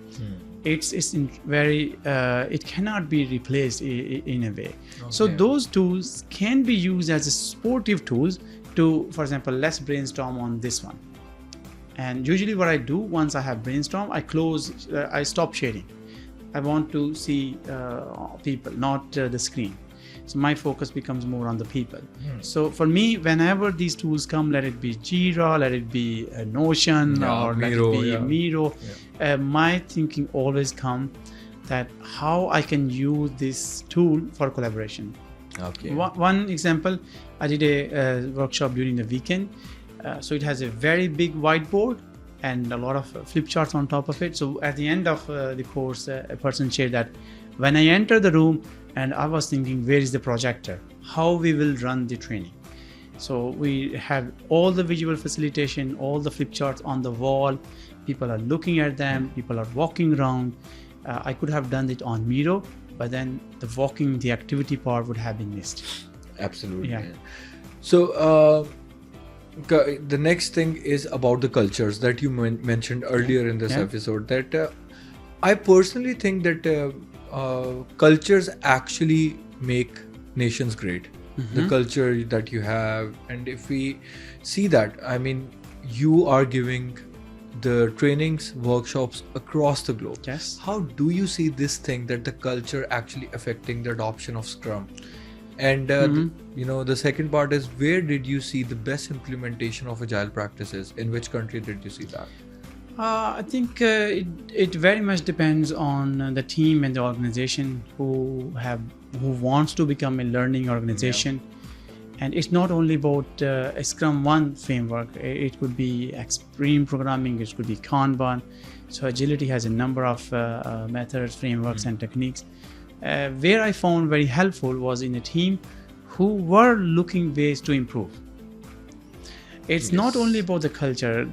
Speaker 1: it's very it cannot be replaced in a way. So those tools can be used as a supportive tools to, for example, let's brainstorm on this one. And usually what I do once I have brainstorm, I stop sharing. I want to see people, not the screen. So my focus becomes more on the people. So for me, whenever these tools come, let it be Jira, let it be Notion, or Miro, let it be Miro, my thinking always comes that how I can use this tool for collaboration.
Speaker 2: Okay.
Speaker 1: One example, I did a workshop during the weekend. So it has a very big whiteboard and a lot of flip charts on top of it. So at the end of the course, a person shared that when I enter the room, and I was thinking, where is the projector? How we will run the training? So we have all the visual facilitation, all the flip charts on the wall. People are looking at them. People are walking around. I could have done it on Miro, but then the activity part would have been missed.
Speaker 2: Absolutely.
Speaker 1: Yeah.
Speaker 2: So the next thing is about the cultures that you mentioned earlier in this episode. That I personally think that cultures actually make nations great. The culture that you have, and if we see that, I mean, you are giving the trainings, workshops across the globe.
Speaker 1: Yes.
Speaker 2: How do you see this thing, that the culture actually affecting the adoption of Scrum? And the second part is, where did you see the best implementation of Agile practices? In which country did you see that?
Speaker 1: I think it very much depends on the team and the organization who wants to become a learning organization. And it's not only about a Scrum 1 framework. It could be extreme programming, it could be Kanban. So agility has a number of methods, frameworks and techniques. Where I found very helpful was in a team who were looking ways to improve. It's not only about the culture.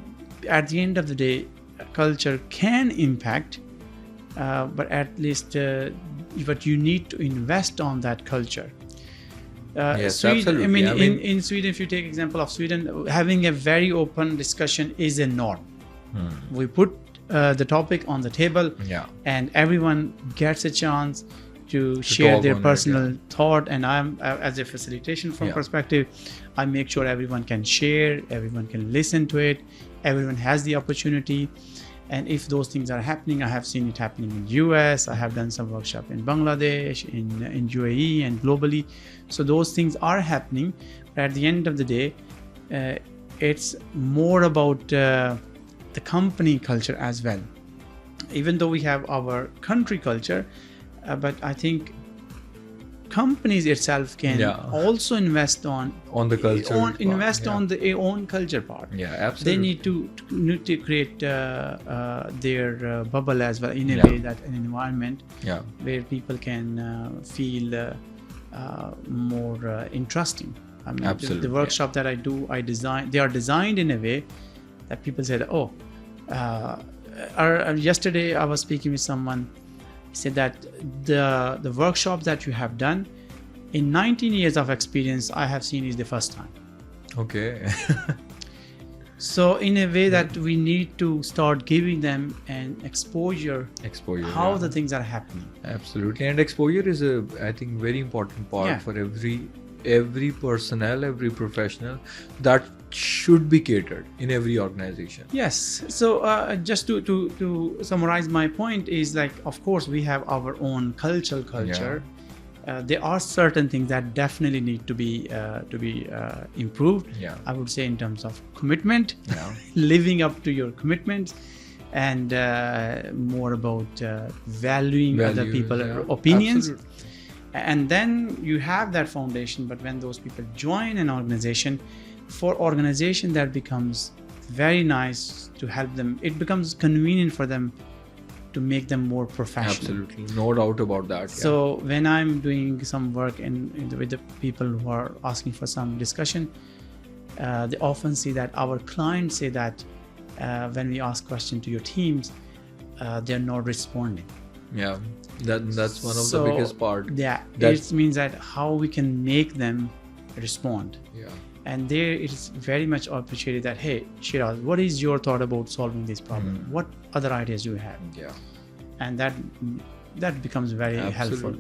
Speaker 1: At the end of the day, culture can impact, but at least but you need to invest on that culture.
Speaker 2: Yes,
Speaker 1: Sweden,
Speaker 2: absolutely.
Speaker 1: I mean, in Sweden, if you take example of Sweden, having a very open discussion is a norm. We put the topic on the table, and everyone gets a chance to share their personal thought. And I'm, as a facilitation from perspective, I make sure everyone can share, everyone can listen to it, everyone has the opportunity. And if those things are happening, I have seen it happening in US, I have done some workshop in Bangladesh, in UAE and globally. So those things are happening. But at the end of the day, it's more about the company culture as well. Even though we have our country culture, but I think companies itself can also invest on
Speaker 2: the culture,
Speaker 1: on the own culture part.
Speaker 2: Absolutely.
Speaker 1: They need to create their bubble as well, in a way, that an environment where people can feel more interesting. I mean, the workshop that I do, they are designed in a way that people said, yesterday I was speaking with someone. He said that the workshop that you have done, in 19 years of experience, I have seen is the first time.
Speaker 2: Okay.
Speaker 1: So in a way that we need to start giving them an exposure how the things are happening.
Speaker 2: Absolutely. And exposure is I think very important part for every personnel, every professional, that should be catered in every organization.
Speaker 1: Yes. So just to summarize my point is, like, of course we have our own culture. There are certain things that definitely need to be improved. I would say in terms of commitment, living up to your commitments, and more about valuing other people's opinions.
Speaker 2: Absolutely.
Speaker 1: And then you have that foundation. But when those people join an organization, for organization that becomes very nice to help them, it becomes convenient for them to make them more professional.
Speaker 2: Absolutely, no doubt about that.
Speaker 1: So when I'm doing some work with the people who are asking for some discussion, they often see that our clients say that when we ask questions to your teams, they're not responding.
Speaker 2: That's one of the biggest part.
Speaker 1: It means that how we can make them respond. And there it is very much appreciated that, hey, Shiraz, what is your thought about solving this problem? What other ideas do you have? And that becomes very helpful.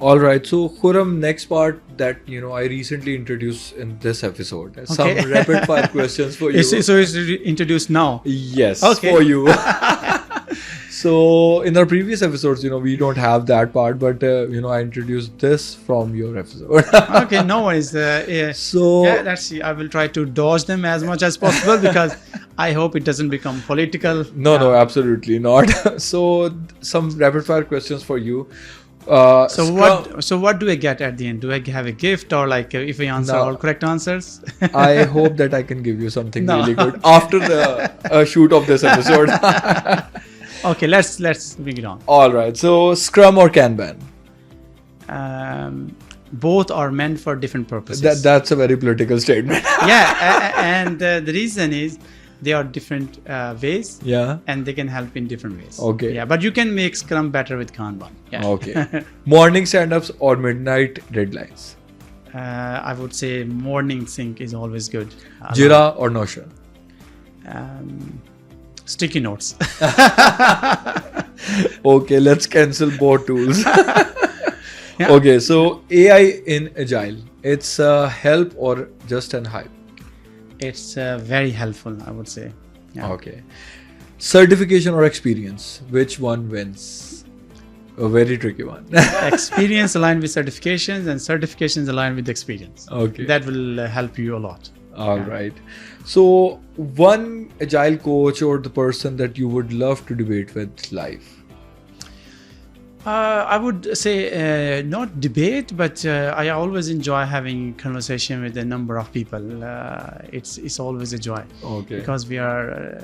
Speaker 2: All right. So Khurram, next part that I recently introduced in this episode. Some rapid fire questions for you.
Speaker 1: So it's introduced now?
Speaker 2: Yes, for you. So in our previous episodes, we don't have that part, but I introduced this from your episode.
Speaker 1: Okay, no worries. So let's see. I will try to dodge them as much as possible because I hope it doesn't become political.
Speaker 2: No, absolutely not. So some rapid fire questions for you.
Speaker 1: So what do I get at the end? Do I have a gift, or like if I answer all correct answers?
Speaker 2: I hope that I can give you something really good after the shoot of this episode.
Speaker 1: Okay, let's bring it on.
Speaker 2: All right. So Scrum or Kanban?
Speaker 1: Both are meant for different purposes.
Speaker 2: That's a very political statement.
Speaker 1: And the reason is they are different ways. And they can help in different ways.
Speaker 2: Okay.
Speaker 1: But you can make Scrum better with Kanban.
Speaker 2: Okay. Morning stand-ups or midnight deadlines?
Speaker 1: I would say morning sync is always good.
Speaker 2: Jira or Notion?
Speaker 1: Sticky notes.
Speaker 2: Okay, let's cancel both tools. Okay, so AI in Agile, it's help or just an hype?
Speaker 1: It's very helpful, I would say.
Speaker 2: Okay. Certification or experience, which one wins? A very tricky one.
Speaker 1: Experience aligned with certifications, and certifications aligned with experience.
Speaker 2: Okay.
Speaker 1: That will help you a lot.
Speaker 2: All right. So one Agile coach or the person that you would love to debate with live?
Speaker 1: I would say not debate, but I always enjoy having conversation with a number of people. It's always a joy.
Speaker 2: Okay.
Speaker 1: Because we are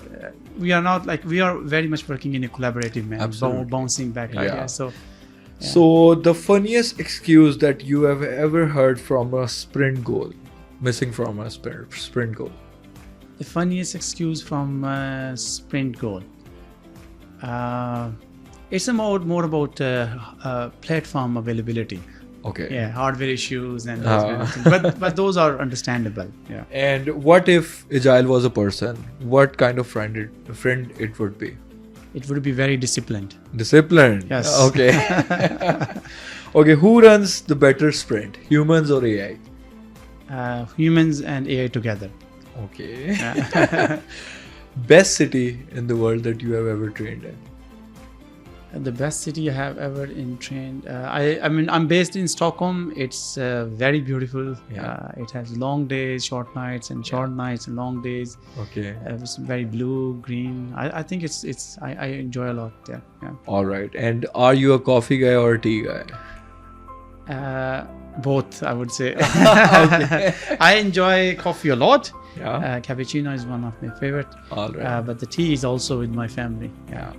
Speaker 1: very much working in a collaborative manner, bouncing back ideas.
Speaker 2: So the funniest excuse that you have ever heard from a sprint goal, missing from a sprint goal?
Speaker 1: The funniest excuse from a sprint goal. It's more about platform availability.
Speaker 2: Okay.
Speaker 1: Yeah, hardware issues and those kind of things. But those are understandable. Yeah.
Speaker 2: And what if Agile was a person? What kind of friend it would be?
Speaker 1: It would be very disciplined.
Speaker 2: Disciplined.
Speaker 1: Yes.
Speaker 2: Okay. Okay. Who runs the better sprint? Humans or AI?
Speaker 1: Humans and AI together.
Speaker 2: Okay.
Speaker 1: Yeah.
Speaker 2: Best city in the world that you have ever trained in?
Speaker 1: The best city I have ever trained. I mean, I'm based in Stockholm. It's very beautiful.
Speaker 2: Yeah.
Speaker 1: It has long days, short nights, and short nights and long days.
Speaker 2: Okay.
Speaker 1: It's very blue, green. I think I enjoy a lot there. Yeah.
Speaker 2: All right. And are you a coffee guy or a tea guy?
Speaker 1: Both, I would say. I enjoy coffee a lot.
Speaker 2: Yeah.
Speaker 1: Cappuccino is one of my favorite.
Speaker 2: All right.
Speaker 1: But the tea is also with my family. Yeah.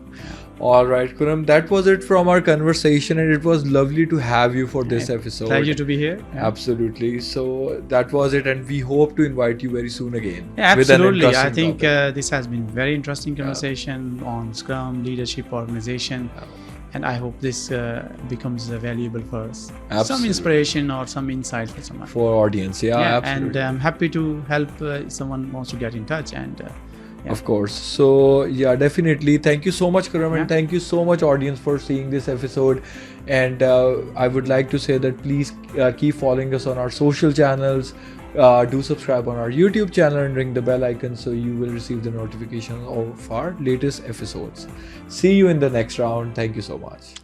Speaker 2: All right, Khurram, that was it from our conversation, and it was lovely to have you for this episode.
Speaker 1: Pleasure to be here. Yeah.
Speaker 2: Absolutely. So that was it, and we hope to invite you very soon again.
Speaker 1: Yeah,
Speaker 2: with an
Speaker 1: absolutely. I
Speaker 2: interesting
Speaker 1: think
Speaker 2: topic.
Speaker 1: this has been very interesting conversation on Scrum, leadership, organization. And I hope this becomes valuable for us.
Speaker 2: Absolutely.
Speaker 1: Some inspiration or some insight for someone.
Speaker 2: For audience, yeah, absolutely.
Speaker 1: And I'm happy to help if someone wants to get in touch. And
Speaker 2: Of course. So yeah, definitely. Thank you so much, Khurram, and thank you so much, audience, for seeing this episode. And I would like to say that please keep following us on our social channels. Do subscribe on our YouTube channel and ring the bell icon so you will receive the notification of our latest episodes. See you in the next round. Thank you so much.